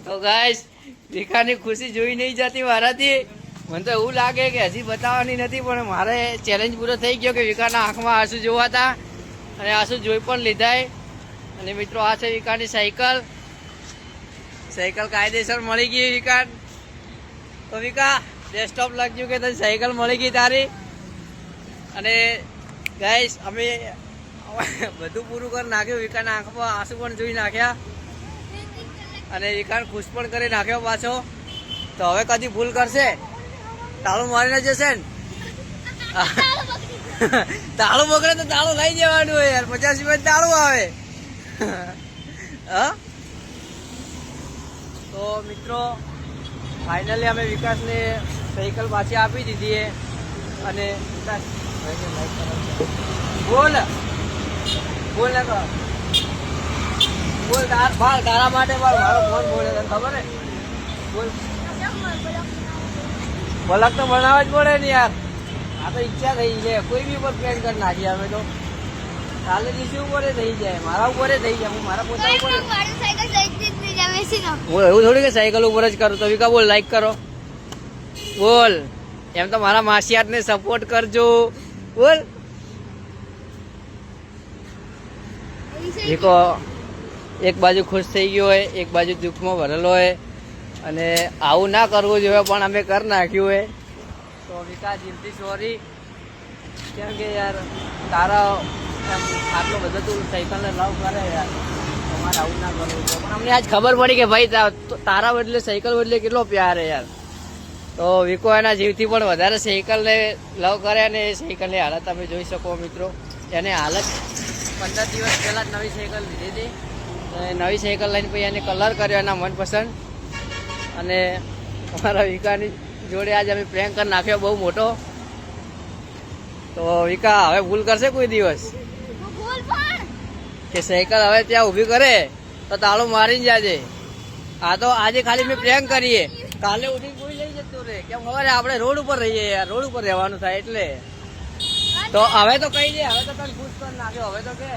તો ગાઈસ વિકાની ખુશી જોઈ નહીં જતી મારાથી. મને તો એવું લાગે કે હજી બતાવવાની નથી, પણ મારે ચેલેન્જ પૂરો થઈ ગયો કે વિકાના આંખમાં આંસુ જોવાતા અને આંસુ જોઈ પણ લીધાય. અને મિત્રો આ છે વિકાની સાયકલ. સાયકલ કાયદેસર મળી ગઈ વિકાન. તો વિકા બેસ્ટ ઓફ લક કે તને સાયકલ મળી ગઈ તારી. અને ગાઈસ અમે બધું પૂરું કરી નાખ્યું. વિકાના આંખમાં આંસુ પણ જોઈ નાખ્યા અને વિકાન ખુશ પણ કરી નાખ્યો પાછો. તો હવે કદી ભૂલ કરશે તાળું મારીને જશે ને. તાળું બગડે તો તાળું લઈ જવાનું હોય યાર, 50 રૂપિયા તાળું આવે. હા તો મિત્રો ફાઇનલી અમે વિકાસને સાયકલ પાછી આપી દીધી. અને બોલ બોલ ને બોલ તારા માટે મારો ફોન બોલે તને ખબર હે. બોલ પલક તો બનાવવા જ પડે ને યાર. આ તો ઈચ્છા થઈ છે, કોઈ બી ઉપર પ્લેન કરી નાખીએ અમે તો. કાલે દિવસે ઉપર થઈ જાય, મારા ઉપર થઈ જાય, હું મારા પોતા ઉપર. હું એવું થોડી કે સાયકલ ઉપર જ કરું. તો વિકા બોલ લાઈક કરો બોલ. એમ તો મારા માસિયાતને સપોર્ટ કરજો બોલ. વિકો એક બાજુ ખુશ થઈ ગયો હોય, એક બાજુ દુઃખમાં ભરેલો હોય. અને આવું ના કરવું જોઈએ પણ અમે કરી નાખ્યું હોય. તો વિકા દિલથી સોરી, કેમ કે યાર તારા આટલો બધો તું સાયકલને લવ કરે યાર, તમારે આવું ના કરવું જોઈએ. પણ અમને આજ ખબર પડી કે ભાઈ તારા બદલે સાયકલ બદલે કેટલો પ્યાર હે યાર. તો વિકો એના જીવથી પણ વધારે સાયકલને લવ કરે અને એ સાયકલની હાલત તમે જોઈ શકો મિત્રો. એને હાલત 15 દિવસ પહેલાં જ નવી સાયકલ લીધી હતી. નવી સાયકલ લઈને પછી એને કલર કર્યો એના મનપસંદ. અને અમારા વિકાની જોડે આજે અમે પ્રેન્ક કરી નાખ્યો બહુ મોટો. તો વિકા હવે ભૂલ કરશે કોઈ દિવસ કે સાયકલ હવે ત્યાં ઊભી કરે તો તાળું મારીને જાજે. આ તો આજે ખાલી મેં પ્રેન્ક કરીએ, કાલે ઉઠી કોઈ લઈ જતું રે. કેમ ખબર આપણે રોડ ઉપર રહીએ યાર, રોડ ઉપર રહેવાનું થાય એટલે. તો હવે તો કહી દે, હવે તો તને ખુશ કરી નાખ્યો. હવે તો કે